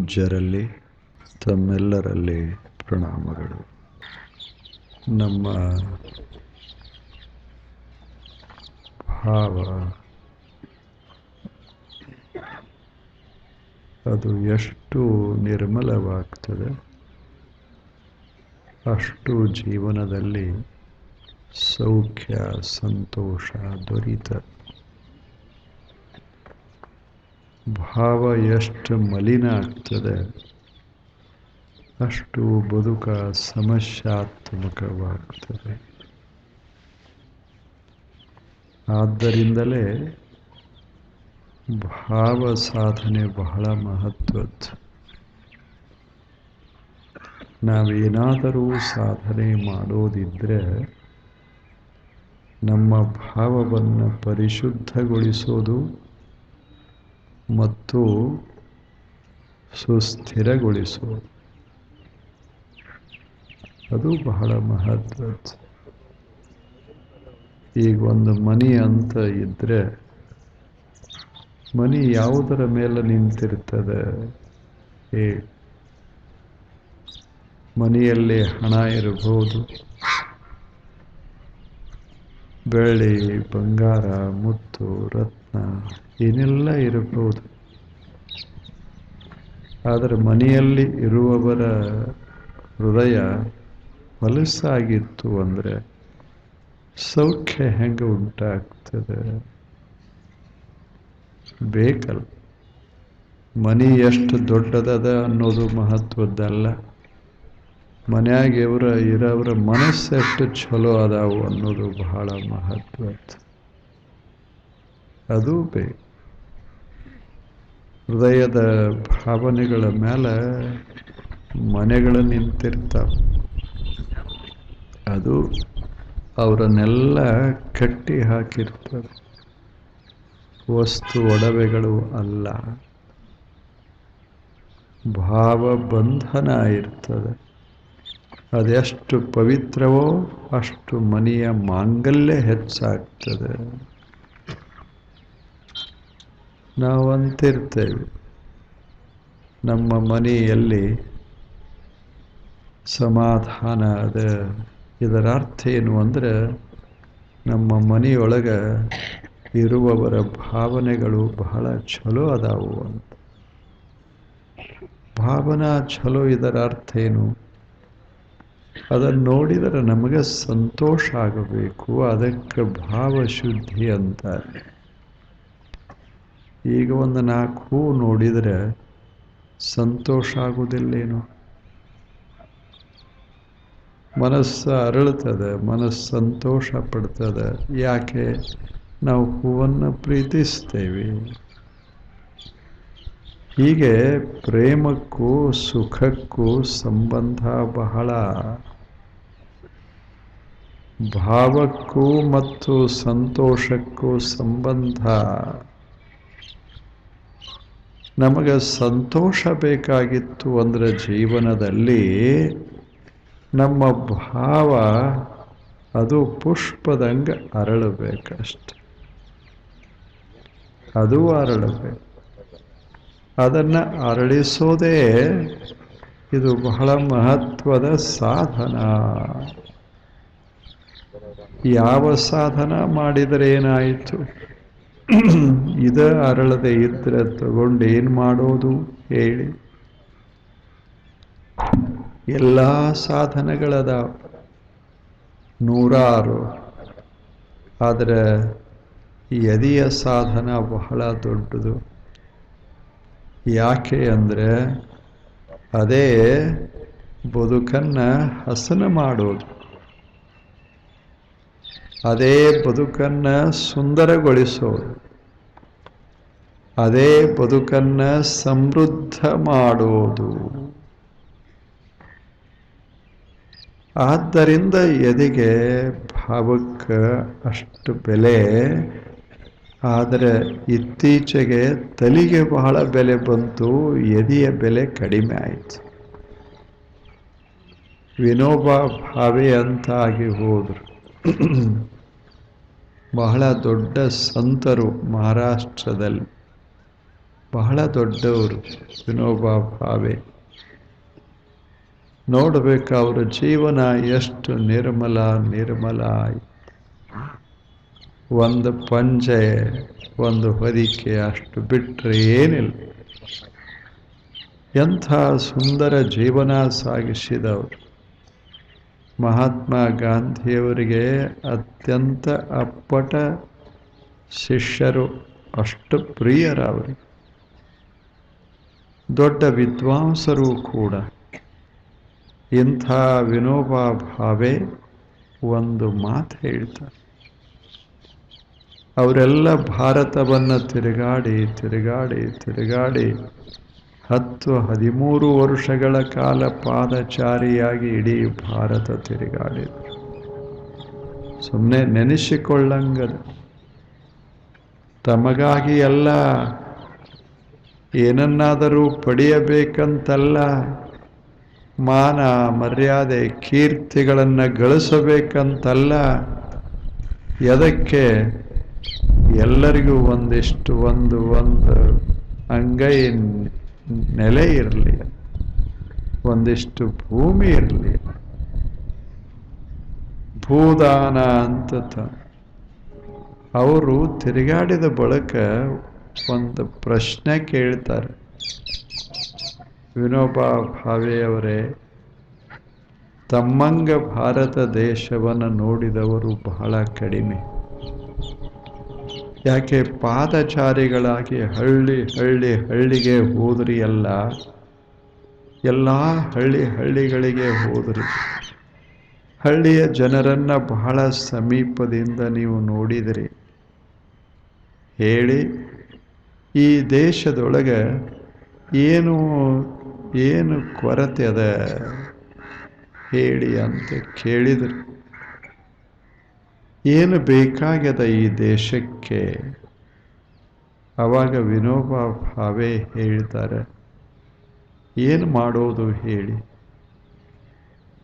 ಪೂಜ್ಯರಲ್ಲಿ ತಮ್ಮೆಲ್ಲರಲ್ಲಿ ಪ್ರಣಾಮಗಳು. ನಮ್ಮ ಭಾವ ಅದು ಎಷ್ಟು ನಿರ್ಮಲವಾಗ್ತದೆ ಅಷ್ಟು ಜೀವನದಲ್ಲಿ ಸೌಖ್ಯ ಸಂತೋಷ ದೊರೀತದೆ. ಭಾವ ಎಷ್ಟು ಮಲಿನ ಆಗ್ತದೆ ಅಷ್ಟು ಬದುಕ ಸಮಸ್ಯಾತ್ಮಕವಾಗ್ತದೆ. ಆದ್ದರಿಂದಲೇ ಭಾವ ಸಾಧನೆ ಬಹಳ ಮಹತ್ವದ್ದು. ನಾವೇನಾದರೂ ಸಾಧನೆ ಮಾಡೋದಿದ್ರೆ ನಮ್ಮ ಭಾವವನ್ನು ಪರಿಶುದ್ಧಗೊಳಿಸೋದು ಮತ್ತು ಸುಸ್ಥಿರಗೊಳಿಸೋದು ಅದು ಬಹಳ ಮಹತ್ವದ್ದು. ಈಗ ಒಂದು ಮನೆ ಅಂತ ಇದ್ದರೆ ಮನೆ ಯಾವುದರ ಮೇಲೆ ನಿಂತಿರ್ತದೆ? ಮನೆಯಲ್ಲಿ ಹಣ ಇರಬಹುದು, ಬೆಳ್ಳಿ ಬಂಗಾರ ಮುತ್ತು ರತ್ನ ಏನೆಲ್ಲ ಇರಬಹುದು. ಆದರೆ ಮನೆಯಲ್ಲಿ ಇರುವವರ ಹೃದಯ ಹೊಲಸಾಗಿತ್ತು ಅಂದರೆ ಸೌಖ್ಯ ಹೆಂಗೆ ಉಂಟಾಗ್ತದೆ? ಬೇಕಲ್ಲ. ಮನೆ ಎಷ್ಟು ದೊಡ್ಡದದ ಅನ್ನೋದು ಮಹತ್ವದ್ದಲ್ಲ, ಮನ್ಯಾಗ ಇರೋವ್ರ ಮನಸ್ಸು ಎಷ್ಟು ಚಲೋ ಅದಾವು ಅನ್ನೋದು ಬಹಳ ಮಹತ್ವದ್ದು. ಅದು ಬೇಕು. ಹೃದಯದ ಭಾವನೆಗಳ ಮೇಲೆ ಮನೆಗಳು ನಿಂತಿರ್ತಾವೆ. ಅದು ಅವರನ್ನೆಲ್ಲ ಕಟ್ಟಿ ಹಾಕಿರ್ತವೆ. ವಸ್ತು ಒಡವೆಗಳು ಅಲ್ಲ, ಭಾವ ಬಂಧನ ಇರ್ತದೆ. ಅದೆಷ್ಟು ಪವಿತ್ರವೋ ಅಷ್ಟು ಮನೆಯ ಮಾಂಗಲ್ಯ ಹೆಚ್ಚಾಗ್ತದೆ. ನಾವು ಅಂತಿರ್ತೇವೆ ನಮ್ಮ ಮನೆಯಲ್ಲಿ ಸಮಾಧಾನ ಅದ. ಇದರ ಅರ್ಥ ಏನು ಅಂದರೆ ನಮ್ಮ ಮನೆಯೊಳಗೆ ಇರುವವರ ಭಾವನೆಗಳು ಬಹಳ ಚಲೋ ಅದಾವು ಅಂತ. ಭಾವನಾ ಚಲೋ ಇದರ ಅರ್ಥ ಏನು? ಅದನ್ನು ನೋಡಿದರೆ ನಮಗೆ ಸಂತೋಷ ಆಗಬೇಕು, ಅದಕ್ಕೆ ಭಾವಶುದ್ಧಿ ಅಂತಾರೆ. ಈಗ ಒಂದು 4 ಹೂ ನೋಡಿದರೆ ಸಂತೋಷ ಆಗುವುದಿಲ್ಲೇನು? ಮನಸ್ಸು ಅರಳುತ್ತದೆ, ಮನಸ್ಸು ಸಂತೋಷ ಪಡ್ತದೆ. ಯಾಕೆ? ನಾವು ಹೂವನ್ನು ಪ್ರೀತಿಸ್ತೇವೆ. ಹೀಗೆ ಪ್ರೇಮಕ್ಕೂ ಸುಖಕ್ಕೂ ಸಂಬಂಧ ಬಹಳ. ಭಾವಕ್ಕೂ ಮತ್ತು ಸಂತೋಷಕ್ಕೂ ಸಂಬಂಧ. ನಮಗೆ ಸಂತೋಷ ಬೇಕಾಗಿತ್ತು ಅಂದರೆ ಜೀವನದಲ್ಲಿ ನಮ್ಮ ಭಾವ ಅದು ಪುಷ್ಪದಂಗೆ ಅರಳಬೇಕಷ್ಟೆ. ಅದು ಅರಳಬೇಕು. ಅದನ್ನು ಅರಳಿಸೋದೇ ಇದು ಬಹಳ ಮಹತ್ವದ ಸಾಧನ. ಯಾವ ಸಾಧನ ಮಾಡಿದರೆ ಏನಾಯಿತು? ಇದು ಅರಳದೆ ಇದ್ರೆ ತಗೊಂಡು ಏನು ಮಾಡೋದು ಹೇಳಿ? ಎಲ್ಲ ಸಾಧನಗಳದಾವ, 100. ಆದರೆ ಯದಿಯ ಸಾಧನ ಬಹಳ ದೊಡ್ಡದು. ಯಾಕೆ ಅಂದರೆ ಅದೇ ಬದುಕನ್ನು ಹಸನು ಮಾಡೋದು, ಅದೇ ಬದುಕನ್ನು ಸುಂದರಗೊಳಿಸೋದು, ಅದೇ ಬದುಕನ್ನು ಸಮೃದ್ಧ ಮಾಡೋದು. ಆದ್ದರಿಂದ ಎದೆಗೆ ಭಾವಕ್ಕೆ ಅಷ್ಟು ಬೆಲೆ. ಆದರೆ ಇತ್ತೀಚೆಗೆ ತಲೆಗೆ ಬಹಳ ಬೆಲೆ ಬಂತು, ಎದೆಯ ಬೆಲೆ ಕಡಿಮೆ ಆಯಿತು. ವಿನೋಬಾ ಭಾವೆ ಅಂತ ಆಗಿ ಹೋದರು. ಬಹಳ ದೊಡ್ಡ ಸಂತರು ಮಹಾರಾಷ್ಟ್ರದಲ್ಲಿ. ಬಹಳ ದೊಡ್ಡವರು ವಿನೋಬಾ ಭಾವೆ. ನೋಡಬೇಕು ಅವರ ಜೀವನ ಎಷ್ಟು ನಿರ್ಮಲ ಆಯಿತು. ಒಂದು ಪಂಜೆ, ಒಂದು ಹೊದಿಕೆ ಅಷ್ಟು ಬಿಟ್ಟರೆ ಏನಿಲ್ಲ. ಎಂಥ ಸುಂದರ ಜೀವನ ಸಾಗಿಸಿದವರು. ಮಹಾತ್ಮ ಗಾಂಧಿಯವರಿಗೆ ಅತ್ಯಂತ ಅಪ್ಪಟ ಶಿಷ್ಯರು, ಅಷ್ಟು ಪ್ರಿಯರವರು. ದೊಡ್ಡ ವಿದ್ವಾಂಸರು ಕೂಡ. ಇಂಥ ವಿನೋಬಾ ಭಾವೆ ಒಂದು ಮಾತು ಹೇಳ್ತಾರೆ. ಅವರೆಲ್ಲ ಭಾರತವನ್ನು ತಿರುಗಾಡಿ 10-13 ವರ್ಷಗಳ ಕಾಲ ಪಾದಚಾರಿಯಾಗಿ ಇಡೀ ಭಾರತ ತಿರುಗಾಡಿದರು. ಸುಮ್ಮನೆ ನೆನೆಸಿಕೊಳ್ಳಂಗದು. ತಮಗಾಗಿ ಎಲ್ಲ, ಏನನ್ನಾದರೂ ಪಡೆಯಬೇಕಂತಲ್ಲ, ಮಾನ ಮರ್ಯಾದೆ ಕೀರ್ತಿಗಳನ್ನು ಗಳಿಸಬೇಕಂತಲ್ಲ. ಎದಕ್ಕೆ? ಎಲ್ಲರಿಗೂ ಒಂದು ಅಂಗೈ ನೆಲೆ ಇರಲಿ, ಒಂದಿಷ್ಟು ಭೂಮಿ ಇರಲಿ. ಭೂದಾನ ಅಂತ ಅವರು ತಿರುಗಾಡಿದ ಬಳಿಕ ಒಂದು ಪ್ರಶ್ನೆ ಕೇಳ್ತಾರೆ. ವಿನೋಬಾ ಭಾವೆಯವರೇ, ತಮ್ಮಂಗ ಭಾರತ ದೇಶವನ್ನು ನೋಡಿದವರು ಬಹಳ ಕಡಿಮೆ. ಯಾಕೆ ಪಾದಚಾರಿಗಳಾಗಿ ಹಳ್ಳಿಗೆ ಹೋದ್ರಿ? ಎಲ್ಲ ಹಳ್ಳಿಗಳಿಗೆ ಹೋದ್ರಿ. ಹಳ್ಳಿಯ ಜನರನ್ನು ಬಹಳ ಸಮೀಪದಿಂದ ನೀವು ನೋಡಿದಿರಿ. ಹೇಳಿ, ಈ ದೇಶದೊಳಗೆ ಏನು ಕೊರತೆ ಅದ ಹೇಳಿ ಅಂತ ಕೇಳಿದರು. ಏನು ಬೇಕಾಗ್ಯದ ಈ ದೇಶಕ್ಕೆ? ಆವಾಗ ವಿನೋಬಾ ಭಾವೆ ಹೇಳ್ತಾರೆ, ಏನು ಮಾಡೋದು ಹೇಳಿ?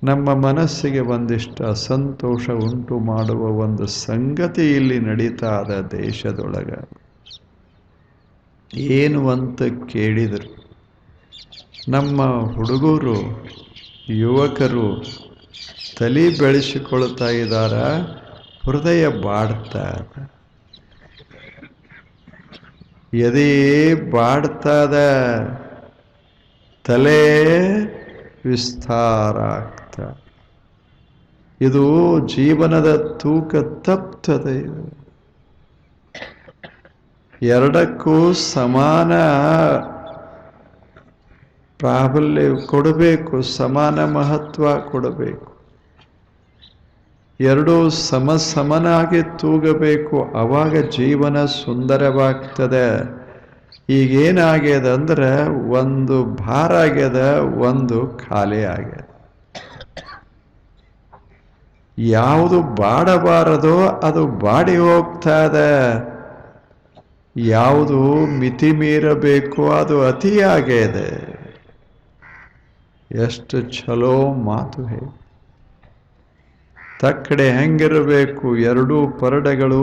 ನಮ್ಮ ಮನಸ್ಸಿಗೆ ಒಂದಿಷ್ಟು ಅಸಂತೋಷ ಉಂಟು ಮಾಡುವ ಒಂದು ಸಂಗತಿ ಇಲ್ಲಿ ನಡೀತಾ ಅದ ದೇಶದೊಳಗೆ. ಏನು ಅಂತ ಕೇಳಿದರು. ನಮ್ಮ ಹುಡುಗರು ಯುವಕರು ತಲೆ ಬೆಳೆಸಿಕೊಳ್ತಾ ಇದ್ದಾರ, ಹೃದಯ ಬಾಡ್ತದ, ಎದೆ ಬಾಡ್ತದ, ತಲೆ ವಿಸ್ತಾರ ಆಗ್ತದೆ. ಇದು ಜೀವನದ ತೂಕ ತಪ್ತದೆ. ಇದು ಎರಡಕ್ಕೂ ಸಮಾನ ಪ್ರಾಬಲ್ಯ ಕೊಡಬೇಕು, ಸಮಾನ ಮಹತ್ವ ಕೊಡಬೇಕು. ಎರಡೂ ಸಮನಾಗಿ ತೂಗಬೇಕು. ಆವಾಗ ಜೀವನ ಸುಂದರವಾಗ್ತದೆ. ಈಗೇನಾಗ್ಯದ ಅಂದ್ರೆ, ಒಂದು ಭಾರ ಆಗ್ಯದ, ಒಂದು ಖಾಲಿ ಆಗ್ಯದ. ಯಾವುದು ಬಾಡಬಾರದೋ ಅದು ಬಾಡಿ ಹೋಗ್ತಾ ಇದೆ. ಯಾವುದು ಮಿತಿ ಮೀರಬೇಕು ಅದು ಅತಿಯಾಗಿದೆ. ಎಷ್ಟು ಚಲೋ ಮಾತು ಹೇಳಿ. ತಕ್ಕಡೆ ಹೆಂಗಿರಬೇಕು? ಎರಡೂ ಪರಡೆಗಳು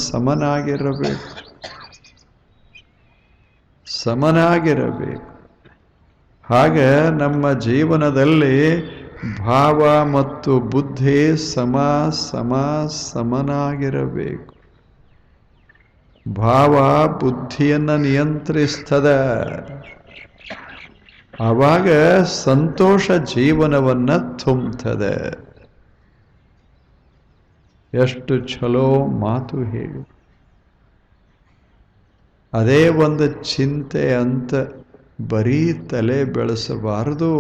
ಸಮನಾಗಿರಬೇಕು. ಹಾಗೆ ನಮ್ಮ ಜೀವನದಲ್ಲಿ ಭಾವ ಮತ್ತು ಬುದ್ಧಿ ಸಮನಾಗಿರಬೇಕು. ಭಾವ ಬುದ್ಧಿಯನ್ನು ನಿಯಂತ್ರಿಸ್ತದೆ. ಆವಾಗ ಸಂತೋಷ ಜೀವನವನ್ನು ತುಂಬುತ್ತದೆ. ಎಷ್ಟು ಚಲೋ ಮಾತು ಹೇಳಿ. ಅದೇ ಒಂದು ಚಿಂತೆ ಅಂತ ಬರೀ ತಲೆ ಬೆಳೆಸಬಾರದು,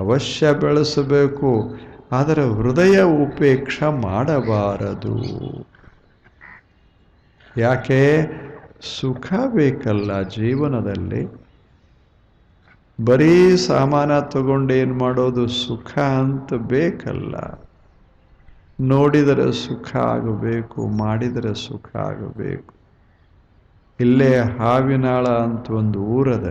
ಅವಶ್ಯ ಬೆಳೆಸಬೇಕು. ಆದರೆ ಹೃದಯ ಉಪೇಕ್ಷ ಮಾಡಬಾರದು. ಯಾಕೆ? ಸುಖ ಬೇಕಲ್ಲ ಜೀವನದಲ್ಲಿ. ಬರೀ ಸಾಮಾನ ತಗೊಂಡು ಏನು ಮಾಡೋದು? ಸುಖ ಅಂತ ಬೇಕಲ್ಲ. ನೋಡಿದರೆ ಸುಖ ಆಗಬೇಕು, ಮಾಡಿದರೆ ಸುಖ ಆಗಬೇಕು. ಇಲ್ಲೇ ಹಾವಿನಾಳ ಅಂತ ಒಂದು ಊರದ.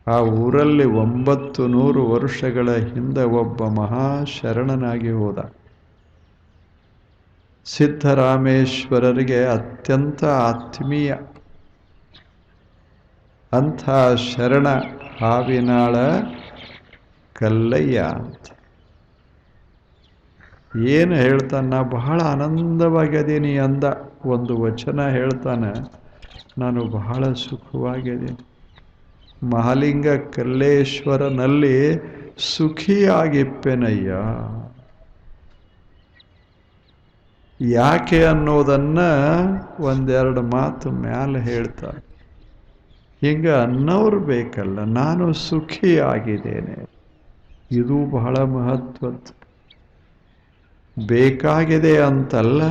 ಆ ಊರಲ್ಲಿ 900 ವರ್ಷಗಳ ಹಿಂದೆ ಒಬ್ಬ ಮಹಾಶರಣನಾಗಿ ಹೋದ. ಸಿದ್ಧರಾಮೇಶ್ವರರಿಗೆ ಅತ್ಯಂತ ಆತ್ಮೀಯ. ಅಂಥ ಶರಣ ಹಾವಿನಾಳ ಕಲ್ಲಯ್ಯ ಅಂತ ಏನು ಹೇಳ್ತಾನ, ನಾ ಬಹಳ ಆನಂದವಾಗಿದ್ದೀನಿ ಅಂದ. ಒಂದು ವಚನ ಹೇಳ್ತಾನೆ, ನಾನು ಬಹಳ ಸುಖವಾಗಿದ್ದೀನಿ, ಮಹಾಲಿಂಗ ಕಲ್ಲೇಶ್ವರನಲ್ಲಿ ಸುಖಿಯಾಗಿಪ್ಪೆನಯ್ಯ. ಯಾಕೆ ಅನ್ನೋದನ್ನ ಒಂದೆರಡು ಮಾತು ಮ್ಯಾಲೆ ಹೇಳ್ತಾರೆ. ಹಿಂಗೆ ಅನ್ನೋರು ಬೇಕಲ್ಲ, ನಾನು ಸುಖಿಯಾಗಿದ್ದೇನೆ. ಇದು ಬಹಳ ಮಹತ್ವದ್ದು. ಬೇಕಾಗಿದೆ ಅಂತಲ್ಲ,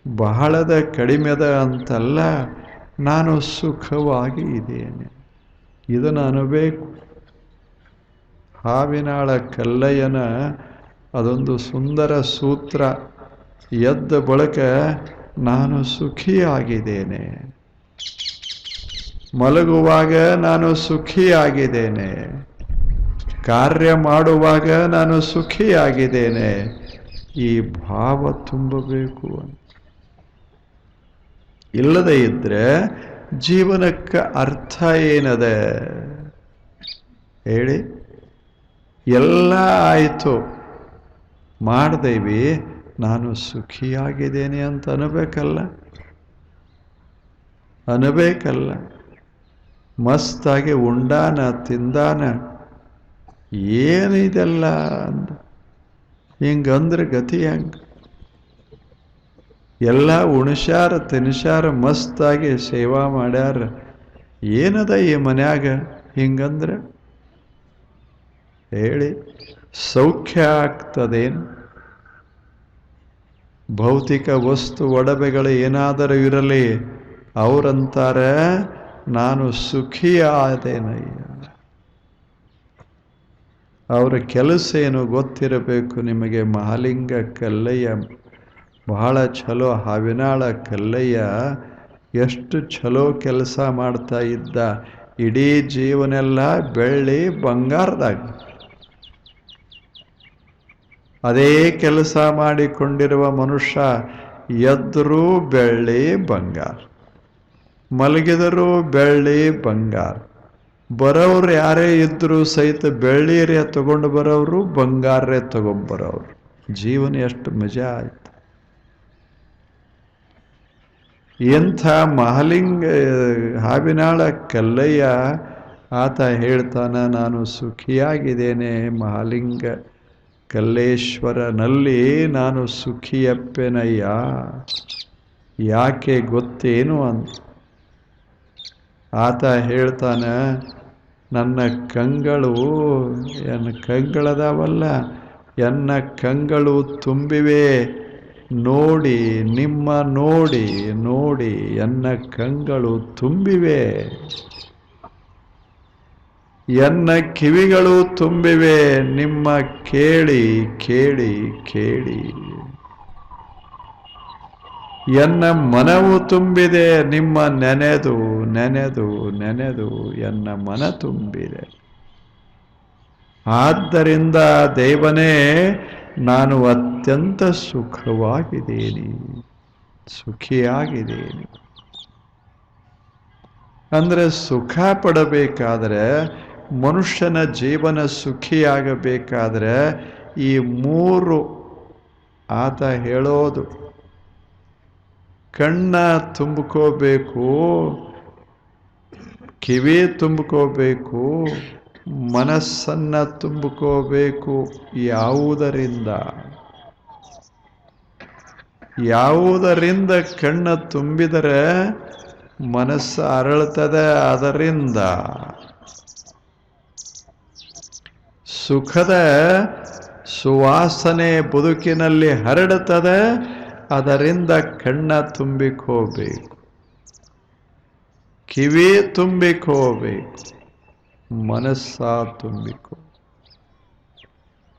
ಬಹಳದ ಕಡಿಮೆದ ಅಂತಲ್ಲ, ನಾನು ಸುಖವಾಗಿ ಇದ್ದೇನೆ, ಇದನ್ನು ಅನ್ನಬೇಕು. ಹಾವಿನಾಳ ಕಲ್ಲಯ್ಯನ ಅದೊಂದು ಸುಂದರ ಸೂತ್ರ. ಎದ್ದ ಬಳಿಕ ನಾನು ಸುಖಿಯಾಗಿದ್ದೇನೆ, ಮಲಗುವಾಗ ನಾನು ಸುಖಿಯಾಗಿದ್ದೇನೆ, ಕಾರ್ಯ ಮಾಡುವಾಗ ನಾನು ಸುಖಿಯಾಗಿದ್ದೇನೆ, ಈ ಭಾವ ತುಂಬಬೇಕು. ಇಲ್ಲದೆ ಇದ್ರೆ ಜೀವನಕ್ಕೆ ಅರ್ಥ ಏನದೆ ಹೇಳಿ? ಎಲ್ಲ ಆಯಿತು, ಮಾಡ್ದೇವಿ, ನಾನು ಸುಖಿಯಾಗಿದ್ದೇನೆ ಅಂತ ಅನ್ನಬೇಕಲ್ಲ. ಮಸ್ತಾಗಿ ಉಂಡಾನ ತಿಂದಾನ, ಏನಿದೆಲ್ಲ ಅಂದ. ಹಿಂಗಂದ್ರೆ ಗತಿ ಹೆಂಗ? ಎಲ್ಲ ಉಣಸ್ಯಾರ ತಿನ್ಸ್ಯಾರ, ಮಸ್ತಾಗಿ ಸೇವಾ ಮಾಡ್ಯಾರ, ಏನದ ಈ ಮನ್ಯಾಗ ಹಿಂಗಂದ್ರೆ ಹೇಳಿ? ಸೌಖ್ಯ ಆಗ್ತದೇನು? ಭೌತಿಕ ವಸ್ತು ಒಡವೆಗಳು ಏನಾದರೂ ಇರಲಿ, ಅವರಂತಾರೆ ನಾನು ಸುಖಿಯಾದೇನಯ್ಯ. ಅವರ ಕೆಲಸ ಏನು ಗೊತ್ತಿರಬೇಕು ನಿಮಗೆ. ಮಹಾಲಿಂಗ ಕಲ್ಲಯ್ಯ ಬಹಳ ಛಲೋ, ಹಾವಿನಾಳ ಕಲ್ಲಯ್ಯ ಎಷ್ಟು ಛಲೋ ಕೆಲಸ ಮಾಡ್ತಾ ಇದ್ದ. ಇಡೀ ಜೀವನೆಲ್ಲ ಬೆಳ್ಳಿ ಬಂಗಾರದಾಗ ಅದೇ ಕೆಲಸ ಮಾಡಿಕೊಂಡಿರುವ ಮನುಷ್ಯ. ಎದ್ದರೂ ಬೆಳ್ಳಿ ಬಂಗಾರ, ಮಲಗಿದರೂ ಬೆಳ್ಳಿ ಬಂಗಾರ. ಬರೋರು ಯಾರೇ ಇದ್ರೂ ಸಹಿತ ಬೆಳ್ಳಿರೇ ತಗೊಂಡು ಬರೋರು, ಬಂಗಾರೇ ತಗೊಂಡ್ಬರೋರು. ಜೀವನ ಎಷ್ಟು ಮಜಾ ಆಯ್ತು. ಎಂಥ ಮಹಾಲಿಂಗ ಹಾವಿನಾಳ ಕಲ್ಲಯ್ಯ ಆತ ಹೇಳ್ತಾನ, ನಾನು ಸುಖಿಯಾಗಿದ್ದೇನೆ, ಮಹಾಲಿಂಗ ಕಲ್ಲೇಶ್ವರನಲ್ಲಿ ನಾನು ಸುಖಿಯಪ್ಪೆನಯ್ಯ. ಯಾಕೆ ಗೊತ್ತೇನು ಅಂತ ಆತ ಹೇಳ್ತಾನ, ನನ್ನ ಕಂಗಳು ಕಂಗಳದಾವಲ್ಲ, ಎನ್ನ ಕಂಗಳು ತುಂಬಿವೆ ನೋಡಿ, ನಿಮ್ಮ ನೋಡಿ ನೋಡಿ ಎನ್ನ ಕಂಗಳು ತುಂಬಿವೆ, ಎನ್ನ ಕಿವಿಗಳು ತುಂಬಿವೆ ನಿಮ್ಮ ಕೇಳಿ ಕೇಳಿ ಕೇಳಿ, ಎನ್ನ ಮನವು ತುಂಬಿದೆ ನಿಮ್ಮ ನೆನೆದು ನೆನೆದು ನೆನೆದು ಎನ್ನ ಮನ ತುಂಬಿದೆ. ಆದ್ದರಿಂದ ದೇವನೇ, ನಾನು ಅತ್ಯಂತ ಸುಖವಾಗಿದ್ದೇನೆ, ಸುಖಿಯಾಗಿದ್ದೇನೆ. ಅಂದರೆ ಸುಖ ಪಡಬೇಕಾದ್ರೆ, ಮನುಷ್ಯನ ಜೀವನ ಸುಖಿಯಾಗಬೇಕಾದ್ರೆ ಈ ಮೂರು ಆತ ಹೇಳೋದು. ಕಣ್ಣ ತುಂಬಿಕೋಬೇಕು, ಕಿವಿ ತುಂಬಿಕೋಬೇಕು, ಮನಸ್ಸನ್ನ ತುಂಬಿಕೋಬೇಕು. ಯಾವುದರಿಂದ? ಯಾವುದರಿಂದ ಕಣ್ಣ ತುಂಬಿದರೆ ಮನಸ್ಸು ಅರಳುತ್ತದೆ. ಅದರಿಂದ ಸುಖದ ಸುವಾಸನೆ ಬದುಕಿನಲ್ಲಿ ಹರಡುತ್ತದೆ. ಅದರಿಂದ ಕಣ್ಣ ತುಂಬಿಕೋಬೇಕು, ಕಿವಿ ತುಂಬಿಕೋಬೇಕು, ಮನಸ್ಸ ತುಂಬಿಕೋ.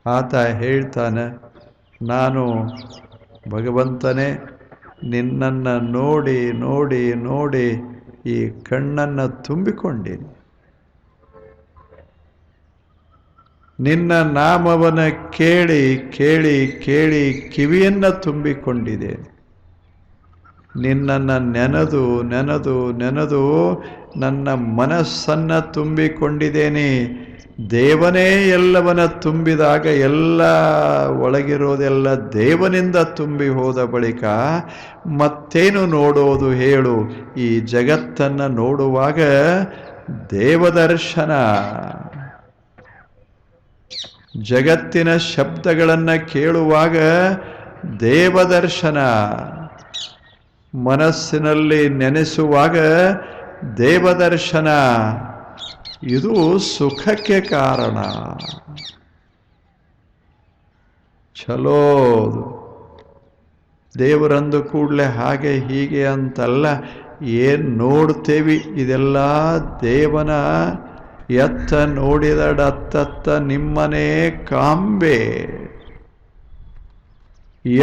ಆತ ಹೇಳ್ತಾನೆ, ನಾನು ಭಗವಂತನೇ ನಿನ್ನನ್ನು ನೋಡಿ ನೋಡಿ ನೋಡಿ ಈ ಕಣ್ಣನ್ನು ತುಂಬಿಕೊಂಡೀನಿ, ನಿನ್ನ ನಾಮವನ್ನು ಕೇಳಿ ಕೇಳಿ ಕೇಳಿ ಕಿವಿಯನ್ನು ತುಂಬಿಕೊಂಡಿದೆ. ನಿನ್ನನ್ನು ನೆನೆದು ನೆನೆದು ನೆನೆದು ನನ್ನ ಮನಸ್ಸನ್ನು ತುಂಬಿಕೊಂಡಿದ್ದೇನೆ. ದೇವನೇ ಎಲ್ಲವನ್ನ ತುಂಬಿದಾಗ ಎಲ್ಲ ಒಳಗಿರೋದೆಲ್ಲ ದೇವನಿಂದ ತುಂಬಿ ಹೋದ ಬಳಿಕ ಮತ್ತೇನು ನೋಡೋದು ಹೇಳು? ಈ ಜಗತ್ತನ್ನು ನೋಡುವಾಗ ದೇವದರ್ಶನ, ಜಗತ್ತಿನ ಶಬ್ದಗಳನ್ನು ಕೇಳುವಾಗ ದೇವದರ್ಶನ, ಮನಸ್ಸಿನಲ್ಲಿ ನೆನೆಸುವಾಗ ದೇವದರ್ಶನ. ಇದು ಸುಖಕ್ಕೆ ಕಾರಣ. ಚಲೋದು. ದೇವರಂದು ಕೂಡಲೇ ಹಾಗೆ ಹೀಗೆ ಅಂತಲ್ಲ, ಏನು ನೋಡ್ತೇವಿ ಇದೆಲ್ಲ ದೇವನ. ಎತ್ತ ನೋಡಿದಡತ್ತತ್ತ ನಿಮ್ಮನೇ ಕಾಂಬೆ,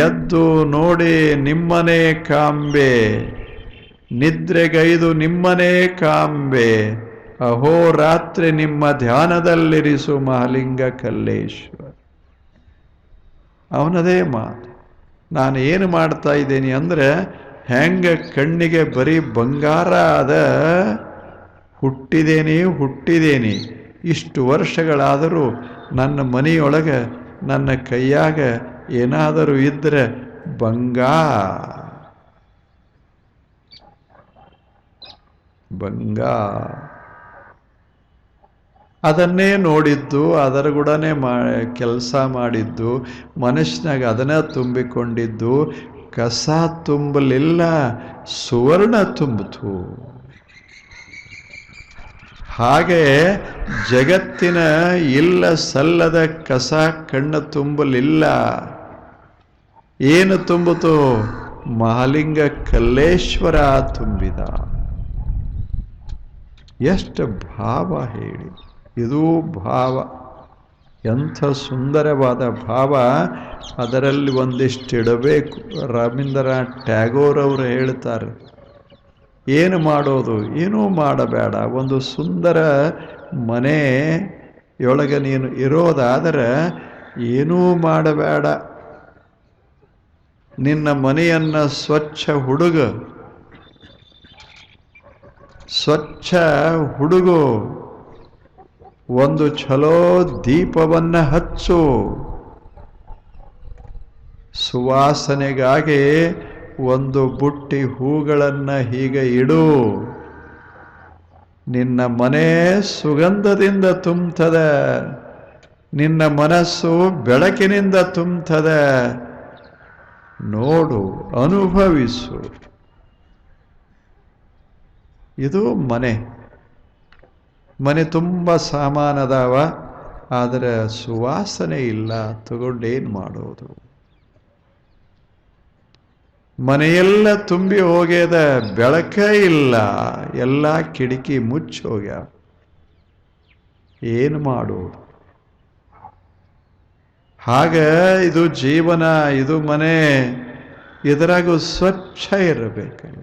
ಎದ್ದು ನೋಡಿ ನಿಮ್ಮನೇ ಕಾಂಬೆ, ನಿದ್ರೆಗೈದು ನಿಮ್ಮನೇ ಕಾಂಬೆ, ಅಹೋರಾತ್ರಿ ನಿಮ್ಮ ಧ್ಯಾನದಲ್ಲಿರಿಸು ಮಹಾಲಿಂಗ ಕಲ್ಲೇಶ್ವರ. ಅವನದೇ ಮಾತು. ನಾನು ಏನು ಮಾಡ್ತಾ ಇದ್ದೀನಿ ಅಂದರೆ, ಹೆಂಗೆ ಕಣ್ಣಿಗೆ ಬರೀ ಬಂಗಾರ ಅದ, ಹುಟ್ಟಿದೇನೆ ಇಷ್ಟು ವರ್ಷಗಳಾದರೂ ನನ್ನ ಮನೆಯೊಳಗೆ ನನ್ನ ಕೈಯಾಗ ಏನಾದರೂ ಇದ್ದರೆ ಬಂಗಾರ ಅದನ್ನೇ ನೋಡಿದ್ದು, ಅದರ ಗುಡನೆ ಕೆಲಸ ಮಾಡಿದ್ದು, ಮನುಷ್ಯನಾಗ ಅದನ್ನ ತುಂಬಿಕೊಂಡಿದ್ದು. ಕಸ ತುಂಬಲಿಲ್ಲ, ಸುವರ್ಣ ತುಂಬಿತು. ಹಾಗೆ ಜಗತ್ತಿನ ಇಲ್ಲ ಸಲ್ಲದ ಕಸ ಕಣ್ಣು ತುಂಬಲಿಲ್ಲ. ಏನು ತುಂಬಿತು? ಮಹಾಲಿಂಗ ಕಲ್ಲೇಶ್ವರ ತುಂಬಿದ. ಎಷ್ಟು ಭಾವ ಹೇಳಿ. ಇದು ಭಾವ, ಎಂಥ ಸುಂದರವಾದ ಭಾವ. ಅದರಲ್ಲಿ ಒಂದಿಷ್ಟು ಇಡಬೇಕು. ರವೀಂದ್ರನಾಥ್ ಟ್ಯಾಗೋರ್ ಅವರು ಹೇಳ್ತಾರೆ, ಏನು ಮಾಡೋದು? ಏನೂ ಮಾಡಬೇಡ. ಒಂದು ಸುಂದರ ಮನೆಯೊಳಗೆ ನೀನು ಇರೋದಾದರೆ ಏನೂ ಮಾಡಬೇಡ. ನಿನ್ನ ಮನೆಯನ್ನು ಸ್ವಚ್ಛ ಹುಡುಗು. ಒಂದು ಛಲೋ ದೀಪವನ್ನು ಹಚ್ಚು. ಸುವಾಸನೆಗಾಗಿ ಒಂದು ಬುಟ್ಟಿ ಹೂಗಳನ್ನು ಹೀಗೆ ಇಡು. ನಿನ್ನ ಮನೆ ಸುಗಂಧದಿಂದ ತುಂಬುತ್ತದೆ, ನಿನ್ನ ಮನಸ್ಸು ಬೆಳಕಿನಿಂದ ತುಂಬುತ್ತದೆ. ನೋಡು, ಅನುಭವಿಸು. ಇದು ಮನೆ ತುಂಬ ಸಾಮಾನದಾವ, ಆದರೆ ಸುವಾಸನೆ ಇಲ್ಲ. ತಗೊಂಡೇನು ಮಾಡೋದು? ಮನೆಯೆಲ್ಲ ತುಂಬಿ ಹೋಗ್ಯದ, ಬೆಳಕ ಇಲ್ಲ, ಎಲ್ಲ ಕಿಟಕಿ ಮುಚ್ಚಿ ಹೋಗ್ಯಾವ. ಏನು ಮಾಡೋದು? ಹಾಗ ಇದು ಜೀವನ, ಇದು ಮನೆ. ಇದರಾಗೂ ಸ್ವಚ್ಛ ಇರಬೇಕಲ್ಲ.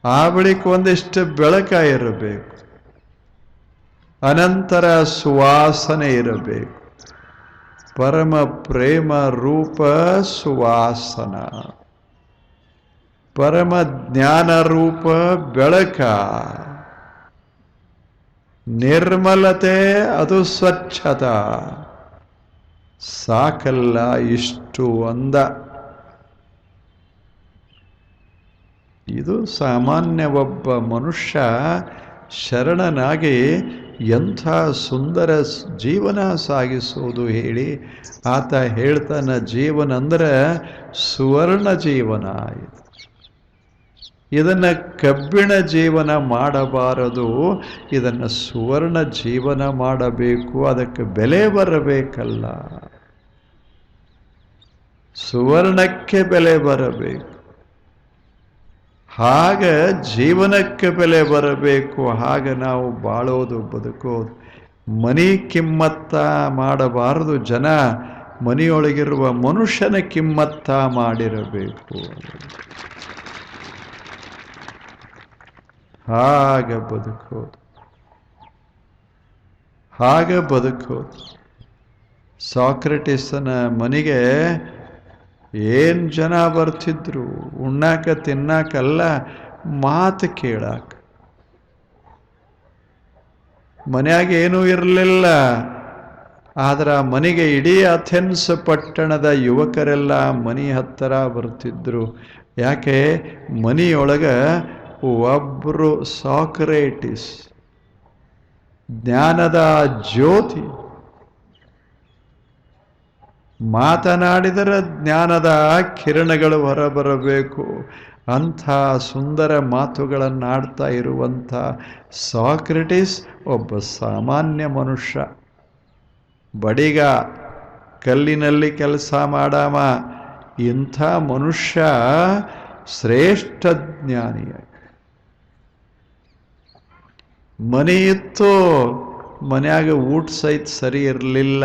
ಆ ಬಳಿಕ ಒಂದಿಷ್ಟು ಬೆಳಕ ಇರಬೇಕು, ಅನಂತರ ಸುವಾಸನೆ ಇರಬೇಕು. ಪರಮ ಪ್ರೇಮ ರೂಪ ಸುವಾಸನ, ಪರಮ ಜ್ಞಾನ ರೂಪ ಬೆಳಕ, ನಿರ್ಮಲತೆ ಅದು ಸ್ವಚ್ಛತ. ಸಾಕಲ್ಲ ಇಷ್ಟು ಅಂದ. ಇದು ಸಾಮಾನ್ಯ ಒಬ್ಬ ಮನುಷ್ಯ ಶರಣನಾಗಿ ಎಂಥ ಸುಂದರ ಜೀವನ ಸಾಗಿಸೋದು ಹೇಳಿ. ಆತ ಹೇಳ್ತಾನ, ಜೀವನ ಅಂದರೆ ಸುವರ್ಣ ಜೀವನ. ಇದನ್ನು ಕಬ್ಬಿಣ ಜೀವನ ಮಾಡಬಾರದು, ಇದನ್ನು ಸುವರ್ಣ ಜೀವನ ಮಾಡಬೇಕು. ಅದಕ್ಕೆ ಬೆಲೆ ಬರಬೇಕಲ್ಲ, ಸುವರ್ಣಕ್ಕೆ ಬೆಲೆ ಬರಬೇಕು. ಹಾಗೆ ಜೀವನಕ್ಕೆ ಬೆಲೆ ಬರಬೇಕು. ಹಾಗೆ ನಾವು ಬಾಳೋದು, ಬದುಕೋದು. ಮನಿ ಕಿಮ್ಮತ್ತ ಮಾಡಬಾರದು. ಜನ ಮನೆಯೊಳಗಿರುವ ಮನುಷ್ಯನ ಕಿಮ್ಮತ್ತ ಮಾಡಿರಬೇಕು. ಹಾಗೆ ಬದುಕೋದು. ಸಾಕ್ರೆಟಿಸನ ಮನೆಗೆ ಏನು ಜನ ಬರ್ತಿದ್ರು, ಉಣ್ಣಾಕ ತಿನ್ನಾಕಲ್ಲ, ಮಾತು ಕೇಳಾಕ. ಮನ್ಯಾಗ ಏನೂ ಇರಲಿಲ್ಲ, ಆದ್ರೆ ಮನೆಗೆ ಇಡೀ ಅಥೆನ್ಸ್ ಪಟ್ಟಣದ ಯುವಕರೆಲ್ಲ ಮನೆ ಹತ್ತಿರ ಬರ್ತಿದ್ರು. ಯಾಕೆ? ಮನೆಯೊಳಗೆ ಒಬ್ಬರು ಸಾಕ್ರೇಟಿಸ್, ಜ್ಞಾನದ ಜ್ಯೋತಿ, ಮಾತನಾಡಿದರೆ ಜ್ಞಾನದ ಕಿರಣಗಳು ಹೊರಬರಬೇಕು ಅಂಥ ಸುಂದರ ಮಾತುಗಳನ್ನಾಡ್ತಾ ಇರುವಂಥ ಸಾಕ್ರೆಟಿಸ್ ಒಬ್ಬ ಸಾಮಾನ್ಯ ಮನುಷ್ಯ. ಬಡಿಗ, ಕಲ್ಲಿನಲ್ಲಿ ಕೆಲಸ ಮಾಡಾಮ. ಇಂಥ ಮನುಷ್ಯ ಶ್ರೇಷ್ಠ ಜ್ಞಾನಿಯ. ಮನೆ ಇತ್ತು, ಮನ್ಯಾಗ ಊಟ ಸಹಿತ ಸರಿ ಇರಲಿಲ್ಲ.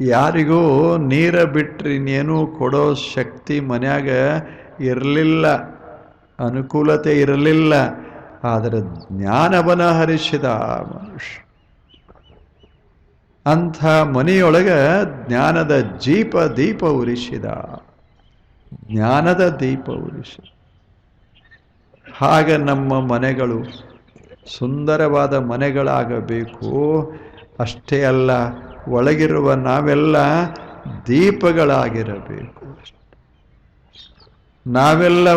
ಯಾರಿಗೂ ನೀರ ಬಿಟ್ಟರೆ ಇನ್ನೇನೂ ಕೊಡೋ ಶಕ್ತಿ ಮನ್ಯಾಗ ಇರಲಿಲ್ಲ, ಅನುಕೂಲತೆ ಇರಲಿಲ್ಲ. ಆದರೆ ಜ್ಞಾನವನ ಹರಿಸಿದ ಮನುಷ್ಯ. ಅಂಥ ಮನೆಯೊಳಗೆ ಜ್ಞಾನದ ದೀಪ ಉರಿಸಿದ, ಜ್ಞಾನದ ದೀಪ ಉರಿಸಿದ. ಹಾಗೆ ನಮ್ಮ ಮನೆಗಳು ಸುಂದರವಾದ ಮನೆಗಳಾಗಬೇಕು. ಅಷ್ಟೇ ಅಲ್ಲ, ಒಳಗಿರುವ ನಾವೆಲ್ಲ ದೀಪಗಳಾಗಿರಬೇಕು. ನಾವೆಲ್ಲ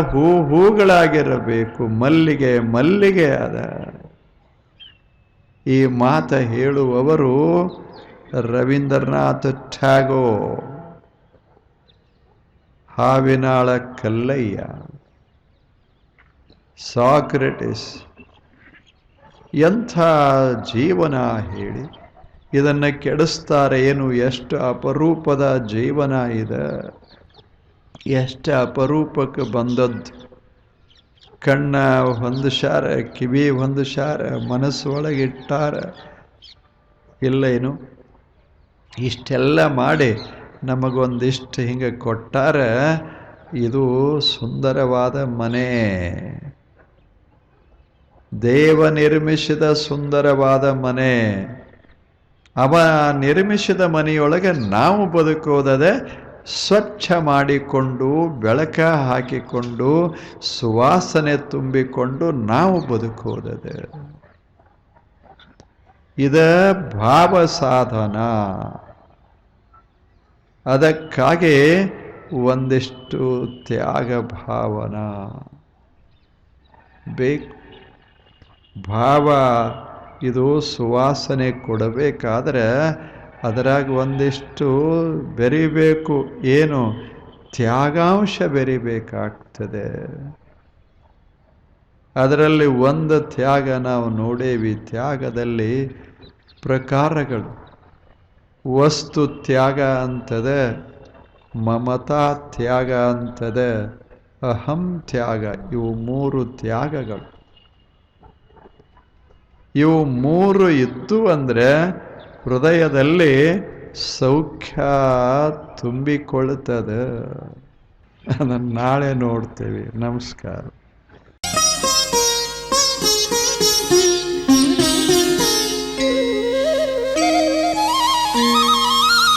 ಹೂಗಳಾಗಿರಬೇಕು. ಮಲ್ಲಿಗೆ ಅದ. ಈ ಮಾತ ಹೇಳುವವರು ರವೀಂದ್ರನಾಥ ಟ್ಯಾಗೋರ್, ಹಾವಿನಾಳ ಕಲ್ಲಯ್ಯ, ಸಾಕ್ರೆಟಿಸ್. ಎಂಥ ಜೀವನ ಹೇಳಿ! ಇದನ್ನು ಕೆಡಿಸ್ತಾರೆ ಏನು? ಎಷ್ಟು ಅಪರೂಪದ ಜೀವನ ಇದೆ, ಎಷ್ಟು ಅಪರೂಪಕ್ಕೆ ಬಂದದ್ದು. ಕಣ್ಣ ಹೊಂದಿಸ್ಯಾರ, ಕಿವಿ ಹೊಂದಿಸ್ಯಾರ, ಮನಸ್ಸು ಒಳಗಿಟ್ಟಾರ. ಇಲ್ಲೇನು? ಇಷ್ಟೆಲ್ಲ ಮಾಡಿ ನಮಗೊಂದಿಷ್ಟು ಹಿಂಗೆ ಕೊಟ್ಟಾರ. ಇದು ಸುಂದರವಾದ ಮನೆ, ದೇವ ನಿರ್ಮಿಸಿದ ಸುಂದರವಾದ ಮನೆ. ಅವ ನಿರ್ಮಿಸಿದ ಮನೆಯೊಳಗೆ ನಾವು ಬದುಕೋದದೆ ಸ್ವಚ್ಛ ಮಾಡಿಕೊಂಡು, ಬೆಳಕ ಹಾಕಿಕೊಂಡು, ಸುವಾಸನೆ ತುಂಬಿಕೊಂಡು ನಾವು ಬದುಕೋದದೆ. ಇದ ಭಾವ ಸಾಧನ. ಅದಕ್ಕಾಗಿ ಒಂದಿಷ್ಟು ತ್ಯಾಗ ಭಾವನಾ ಬೇಕು. ಭಾವ ಇದು ಸುವಾಸನೆ ಕೊಡಬೇಕಾದ್ರೆ ಅದರಾಗ ಒಂದಿಷ್ಟು ಬೆರಿಬೇಕು. ಏನು? ತ್ಯಾಗಾಂಶ ಬೆರಿಬೇಕಾಗ್ತದೆ. ಅದರಲ್ಲಿ ಒಂದು ತ್ಯಾಗ ನಾವು ನೋಡೇವಿ. ತ್ಯಾಗದಲ್ಲಿ ಪ್ರಕಾರಗಳು. ವಸ್ತು ತ್ಯಾಗ ಅಂತದೆ, ಮಮತಾ ತ್ಯಾಗ ಅಂತದೆ, ಅಹಂ ತ್ಯಾಗ. ಇವು 3 ತ್ಯಾಗಗಳು. ಇವು 3 ಇದ್ದು ಅಂದರೆ ಹೃದಯದಲ್ಲಿ ಸೌಖ್ಯ ತುಂಬಿಕೊಳ್ಳುತ್ತದೆ. ಅದನ್ನು ನಾಳೆ ನೋಡ್ತೇವೆ. ನಮಸ್ಕಾರ.